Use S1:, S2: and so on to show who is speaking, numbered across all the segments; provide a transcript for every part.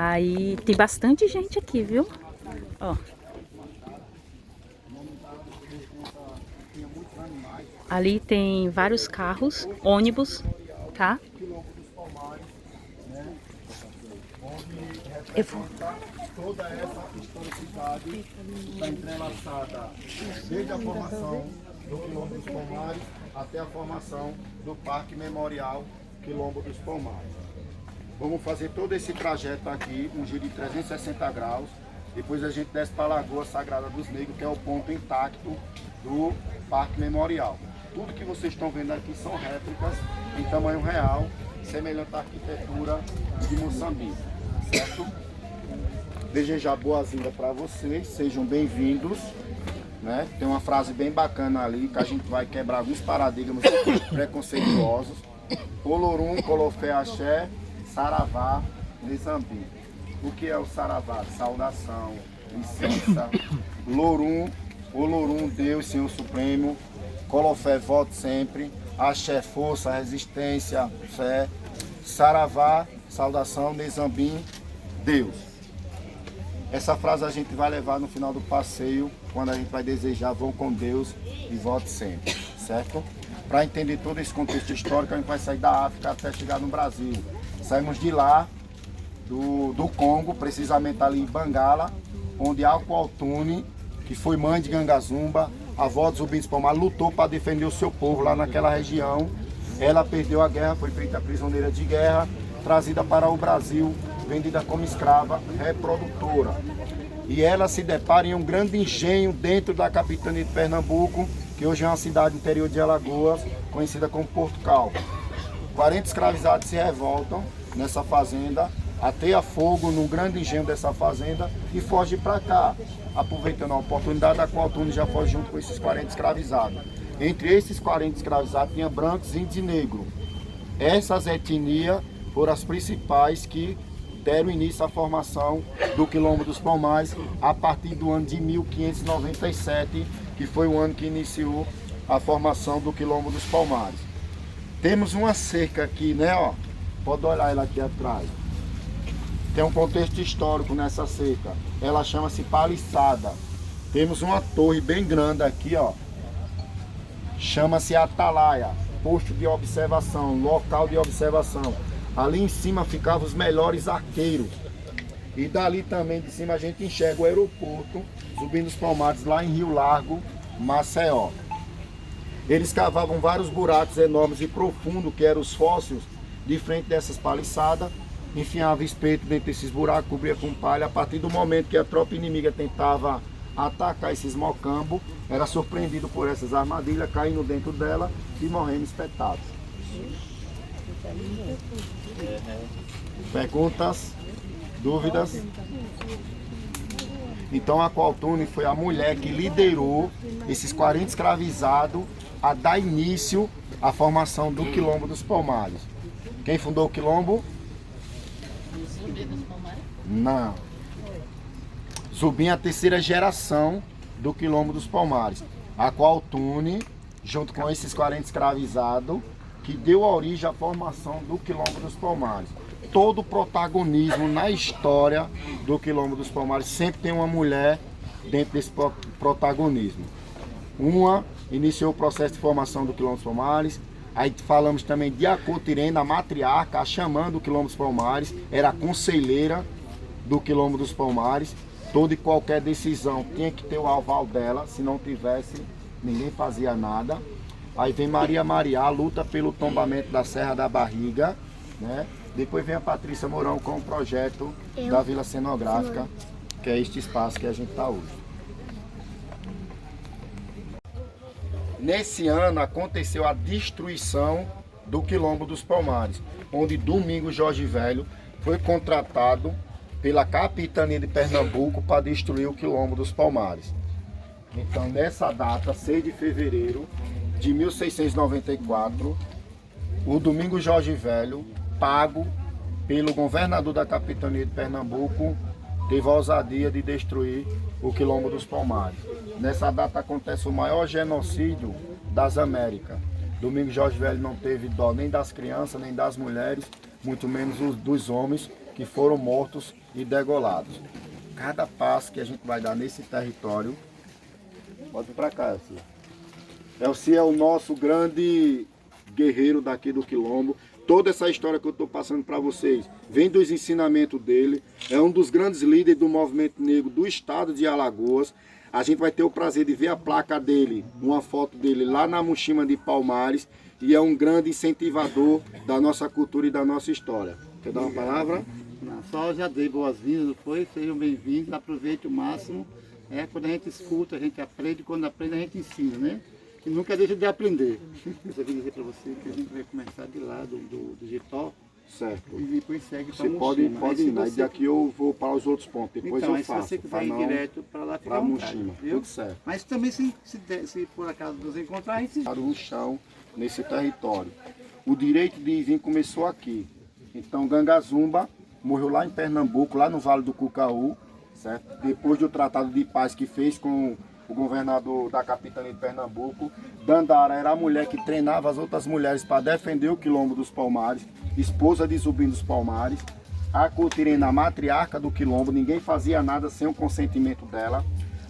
S1: Aí tem bastante gente aqui, viu? Ó. Ali tem vários carros, ônibus, tá? Eu vou...
S2: Toda essa historicidade está entrelaçada desde a formação do Quilombo dos Palmares até a formação do Parque Memorial Quilombo dos Palmares. Vamos fazer todo esse trajeto aqui, um giro de 360 graus. Depois a gente desce para a Lagoa Sagrada dos Negros, que é o ponto intacto do Parque Memorial. Tudo que vocês estão vendo aqui são réplicas em tamanho real, semelhante à arquitetura de Moçambique, certo? Desejar boas-vindas para vocês, sejam bem-vindos. Né? Tem uma frase bem bacana ali, que a gente vai quebrar alguns paradigmas preconceituosos. Olorum, Colofé, Axé, Saravá, Nizambi. O que é o Saravá? Saudação, licença. Lorum, Olorum, Deus, Senhor Supremo. Colofé, voto sempre. Axé, força, resistência, fé. Saravá, saudação, Nizambi, Deus. Essa frase a gente vai levar no final do passeio, quando a gente vai desejar, vão com Deus e volte sempre, certo? Para entender todo esse contexto histórico, a gente vai sair da África até chegar no Brasil. Saímos de lá, do Congo, precisamente ali em Bangala, onde Aqualtune, que foi mãe de Gangazumba, avó dos Zumbi dos Palmares, lutou para defender o seu povo lá naquela região. Ela perdeu a guerra, foi feita prisioneira de guerra, trazida para o Brasil, vendida como escrava reprodutora. E ela se depara em um grande engenho dentro da capitania de Pernambuco, que hoje é uma cidade interior de Alagoas, conhecida como Porto Calvo. 40 escravizados se revoltam nessa fazenda, ateia fogo no grande engenho dessa fazenda e foge para cá. Aproveitando a oportunidade, a Aqualtune já foge junto com esses 40 escravizados. Entre esses 40 escravizados tinha brancos, índios e negros. Essas etnias foram as principais que deram início à formação do Quilombo dos Palmares a partir do ano de 1597, que foi o ano que iniciou a formação do Quilombo dos Palmares. Temos uma cerca aqui, né, ó, pode olhar ela aqui atrás. Tem um contexto histórico nessa cerca, ela chama-se paliçada. Temos uma torre bem grande aqui, ó, chama-se atalaia, posto de observação, local de observação. Ali em cima ficavam os melhores arqueiros. E dali também de cima a gente enxerga o aeroporto Zumbi dos Palmares, lá em Rio Largo, Maceió. Eles cavavam vários buracos enormes e profundos, que eram os fósseis, de frente dessas paliçadas. Enfiava espeto dentro desses buracos, cobria com palha. A partir do momento que a tropa inimiga tentava atacar esses mocambos, era surpreendido por essas armadilhas, caindo dentro dela e morrendo espetados. Perguntas? Dúvidas? Então a Aqualtune foi a mulher que liderou esses 40 escravizados a dar início à formação do Quilombo dos Palmares. Quem fundou o Quilombo?
S3: Zumbi dos Palmares?
S2: Não. Zumbi é a terceira geração do Quilombo dos Palmares. A Aqualtune, junto com esses 40 escravizados, que deu origem à formação do Quilombo dos Palmares. Todo o protagonismo na história do Quilombo dos Palmares sempre tem uma mulher dentro desse protagonismo. Uma iniciou o processo de formação do Quilombo dos Palmares. Aí falamos também de Acotirena, a matriarca, a xamã do Quilombo dos Palmares, era a conselheira do Quilombo dos Palmares. Toda e qualquer decisão tinha que ter o aval dela, se não tivesse, ninguém fazia nada. Aí vem Maria Mariá, luta pelo tombamento da Serra da Barriga, né? Depois vem a Patrícia Mourão com o projeto da Vila Cenográfica, que é este espaço que a gente está hoje. Nesse ano aconteceu a destruição do Quilombo dos Palmares, onde Domingos Jorge Velho foi contratado pela capitania de Pernambuco para destruir o Quilombo dos Palmares. Então, nessa data, 6 de fevereiro de 1694, o Domingos Jorge Velho, pago pelo governador da capitania de Pernambuco, teve a ousadia de destruir o Quilombo dos Palmares. Nessa data acontece o maior genocídio das Américas. Domingos Jorge Velho não teve dó nem das crianças, nem das mulheres, muito menos dos homens, que foram mortos e degolados. Cada passo que a gente vai dar nesse território, pode vir para cá, Elci. Elci é o nosso grande guerreiro daqui do Quilombo. Toda essa história que eu estou passando para vocês vem dos ensinamentos dele. É um dos grandes líderes do movimento negro do estado de Alagoas. A gente vai ter o prazer de ver a placa dele, uma foto dele lá na Mochima de Palmares. E é um grande incentivador da nossa cultura e da nossa história. Quer dar uma palavra?
S4: Não, só já dei boas-vindas, sejam bem-vindos, aproveite o máximo. Quando a gente escuta, a gente aprende, quando aprende a gente ensina, né? E nunca deixa de aprender. Eu só vim dizer para você que a gente vai começar de lá do Gitó.
S2: Certo.
S4: E depois segue para
S2: Você pode ir,
S4: mas
S2: e daqui eu vou para os outros pontos, depois
S4: então,
S2: eu faço.
S4: Se você quiser ir direto para lá, fica
S2: para
S4: à vontade,
S2: Mochima,
S4: viu?
S2: tudo certo.
S4: Mas também se por acaso nos encontrar, a gente...
S2: No chão, nesse território. O direito de vir começou aqui. Então Gangazumba morreu lá em Pernambuco, lá no Vale do Cucaú, certo? Depois do tratado de paz que fez com o governador da capitania de Pernambuco. Dandara era a mulher que treinava as outras mulheres para defender o Quilombo dos Palmares, esposa de Zumbi dos Palmares. A Cotirena, a matriarca do Quilombo, ninguém fazia nada sem o consentimento dela.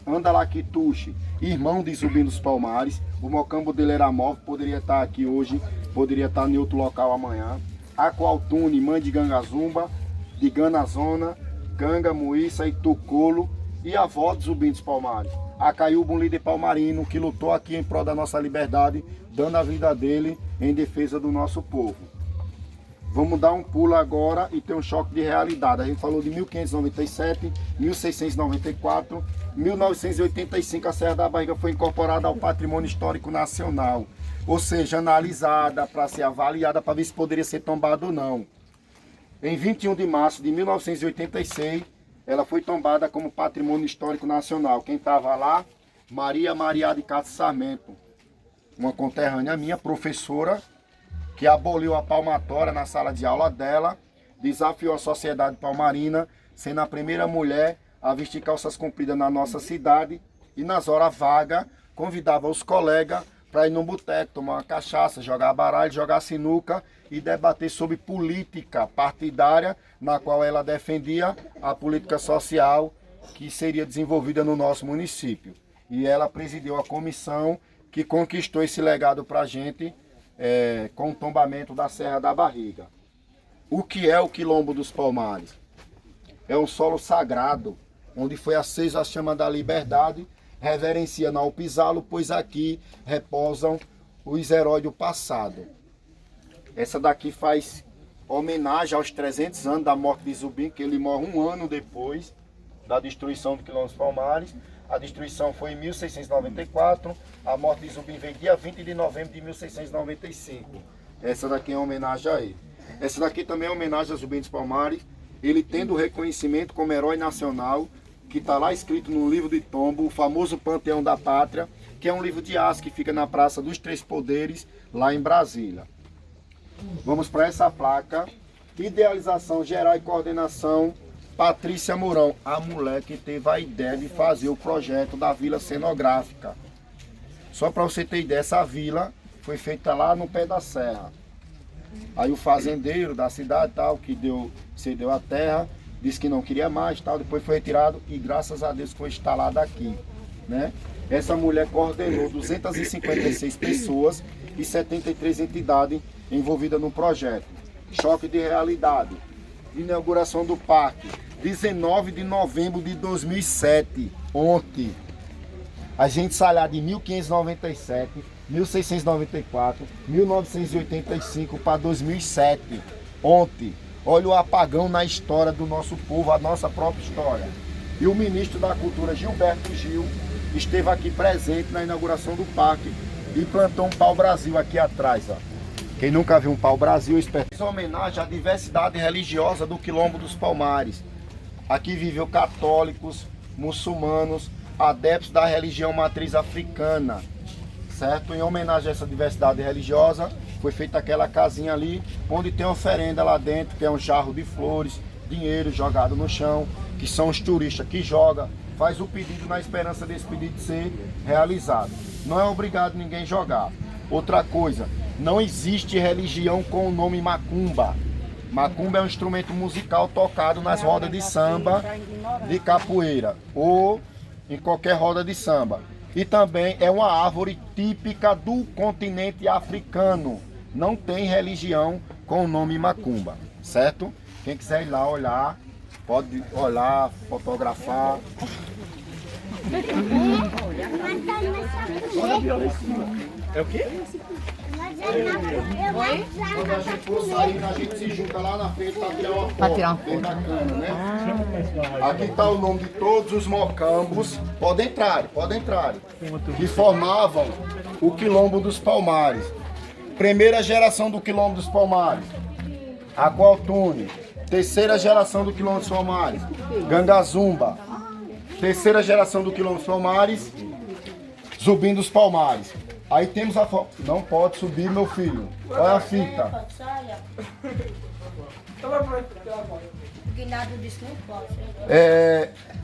S2: Andalaquituxe, irmão de Zumbi dos Palmares. O mocambo dele era móvel, poderia estar aqui hoje, poderia estar em outro local amanhã. Aqualtune, mãe de Gangazumba, de Ganazona, Ganga, Muíça e Tucolo, e a avó de Zumbi dos Palmares. Acaiúba, um líder palmarino que lutou aqui em prol da nossa liberdade, dando a vida dele em defesa do nosso povo. Vamos dar um pulo agora e ter um choque de realidade. A gente falou de 1597, 1694, 1985 a Serra da Barriga foi incorporada ao Patrimônio Histórico Nacional. Ou seja, analisada para ser avaliada para ver se poderia ser tombada ou não. Em 21 de março de 1986, ela foi tombada como Patrimônio Histórico Nacional. Quem estava lá? Maria de Castro Sarmento, uma conterrânea minha, professora, que aboliu a palmatória na sala de aula dela, desafiou a sociedade palmarina, sendo a primeira mulher a vestir calças compridas na nossa cidade, e nas horas vagas convidava os colegas para ir num boteco, tomar uma cachaça, jogar baralho, jogar sinuca e debater sobre política partidária, na qual ela defendia a política social que seria desenvolvida no nosso município. E ela presidiu a comissão que conquistou esse legado para a gente, com o tombamento da Serra da Barriga. O que é o Quilombo dos Palmares? É um solo sagrado, onde foi acesa a chama da liberdade, reverencia ao pisá-lo, pois aqui reposam os heróis do passado. Essa daqui faz homenagem aos 300 anos da morte de Zumbi, que ele morre um ano depois da destruição do Quilombo dos Palmares. A destruição foi em 1694, a morte de Zumbi veio dia 20 de novembro de 1695. Essa daqui é uma homenagem a ele. Essa daqui também é uma homenagem a Zumbi dos Palmares, ele tendo o reconhecimento como herói nacional, que está lá escrito no livro de tombo, o famoso Panteão da Pátria, que é um livro de aço que fica na Praça dos Três Poderes, lá em Brasília. Vamos para essa placa. Idealização geral e coordenação, Patrícia Mourão, a mulher que teve a ideia de fazer o projeto da vila cenográfica. Só para você ter ideia, essa vila foi feita lá no pé da serra. Aí o fazendeiro da cidade, tal, que cedeu a terra, disse que não queria mais, tal, depois foi retirado e graças a Deus foi instalado aqui, né? Essa mulher coordenou 256 pessoas e 73 entidades envolvidas no projeto. Choque de realidade. Inauguração do parque, 19 de novembro de 2007, ontem. A gente sai lá de 1597, 1694, 1985 para 2007, ontem. Olha o apagão na história do nosso povo, a nossa própria história. E o ministro da Cultura, Gilberto Gil, esteve aqui presente na inauguração do parque e plantou um pau-brasil aqui atrás, ó. Quem nunca viu um pau-brasil, espera. Em homenagem à diversidade religiosa do Quilombo dos Palmares. Aqui viveu católicos, muçulmanos, adeptos da religião matriz africana, certo? Em homenagem a essa diversidade religiosa, foi feita aquela casinha ali, onde tem oferenda lá dentro, que é um jarro de flores, dinheiro jogado no chão, que são os turistas que jogam, faz o pedido na esperança desse pedido ser realizado. Não é obrigado ninguém jogar. Outra coisa, não existe religião com o nome macumba. Macumba é um instrumento musical tocado nas rodas de samba, de capoeira ou em qualquer roda de samba. E também é uma árvore típica do continente africano. Não tem religião com o nome macumba, certo? Quem quiser ir lá olhar, pode olhar, fotografar. É o quê? Quando a gente for sair, a gente se junta lá na frente para tirar uma foto. Bem bacana, né? Aqui está o nome de todos os mocambos. Podem entrar. Que formavam o Quilombo dos Palmares. Primeira geração do Quilombo dos Palmares, Aqualtune. Terceira geração do Quilombo dos Palmares, Gangazumba. Terceira geração do Quilombo dos Palmares, Zubim dos Palmares. Aí temos a... Não pode subir, meu filho. Olha a fita.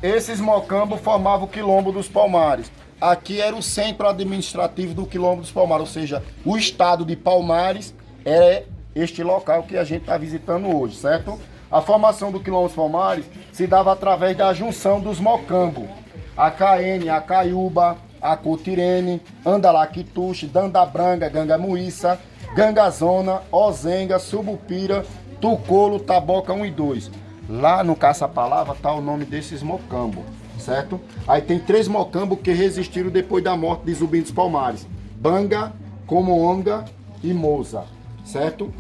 S2: Esses mocambos formavam o Quilombo dos Palmares. Aqui era o centro administrativo do Quilombo dos Palmares, ou seja, o estado de Palmares é este local que a gente está visitando hoje, certo? A formação do Quilombo dos Palmares se dava através da junção dos mocambos. Acaene, Acaiúba, Acotirene, Andalaquituxe, Dandabranga, Gangamuíça, Gangazona, Ozenga, Subupira, Tucolo, Taboca 1 e 2. Lá no Caça-Palavra está o nome desses mocambos, certo? Aí tem 3 mocambos que resistiram depois da morte de Zubim dos Palmares. Banga, Comoanga e Moza, certo?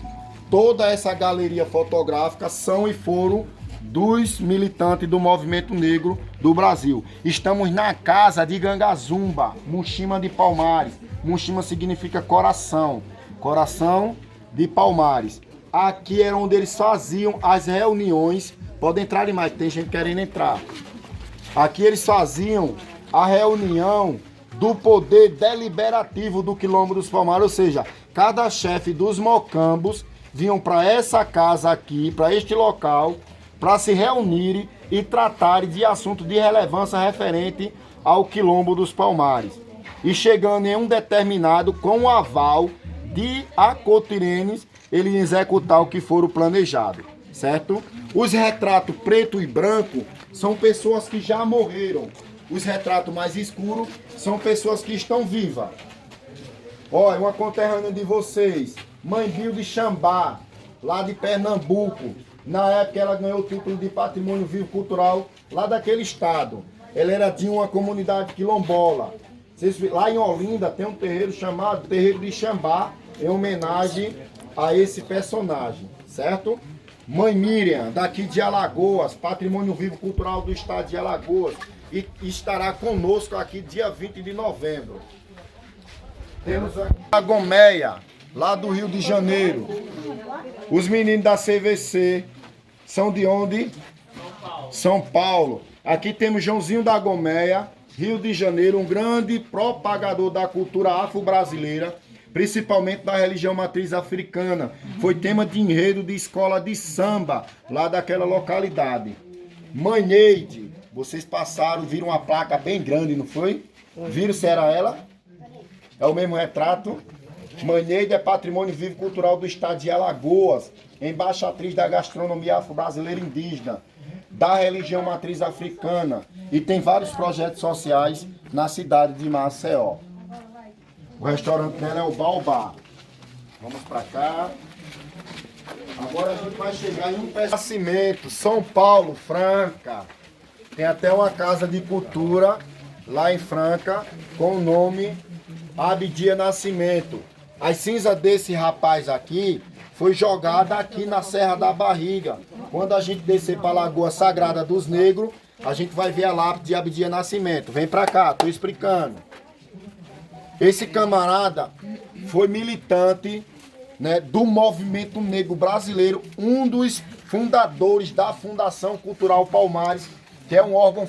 S2: Toda essa galeria fotográfica são e foram dos militantes do movimento negro do Brasil. Estamos na casa de Gangazumba, Muxima de Palmares. Muxima significa coração, coração de Palmares. Aqui era onde eles faziam as reuniões. Pode entrar mais, tem gente querendo entrar. Aqui eles faziam a reunião do poder deliberativo do Quilombo dos Palmares, ou seja, cada chefe dos mocambos vinham para essa casa aqui, para este local, para se reunirem e tratarem de assuntos de relevância referente ao Quilombo dos Palmares. E chegando em um determinado, com o aval de Acotirenes, eles executar o que for planejado, certo? Os retratos preto e branco são pessoas que já morreram. Os retratos mais escuros são pessoas que estão vivas. Olha, uma conterrânea de vocês, Mãe Bio de Xambá, lá de Pernambuco. Na época ela ganhou o título de Patrimônio Vivo Cultural lá daquele estado. Ela era de uma comunidade quilombola. Lá em Olinda tem um terreiro chamado Terreiro de Xambá, em homenagem a esse personagem, certo? Mãe Miriam, daqui de Alagoas, Patrimônio Vivo Cultural do estado de Alagoas, e estará conosco aqui dia 20 de novembro. Temos a Gomeia, lá do Rio de Janeiro. Os meninos da CVC são de onde? São Paulo. Aqui temos Joãozinho da Gomeia, Rio de Janeiro, um grande propagador da cultura afro-brasileira, principalmente da religião matriz africana. Foi tema de enredo de escola de samba, lá daquela localidade. Mãe Neide, vocês passaram, viram uma placa bem grande, não foi? Viram se era ela? É o mesmo retrato? Mãe Neide é Patrimônio Vivo Cultural do estado de Alagoas, embaixatriz da gastronomia afro-brasileira indígena, da religião matriz africana, e tem vários projetos sociais na cidade de Maceió. O restaurante dela é o Baobá. Vamos para cá. Agora a gente vai chegar em um Nascimento, São Paulo, Franca. Tem até uma casa de cultura lá em Franca com o nome Abdia Nascimento. As cinzas desse rapaz aqui foi jogada aqui na Serra da Barriga. Quando a gente descer para a Lagoa Sagrada dos Negros, a gente vai ver a lápide de Abdia Nascimento. Vem para cá, tô explicando. Esse camarada foi militante, né, do movimento negro brasileiro, um dos fundadores da Fundação Cultural Palmares, que é um órgão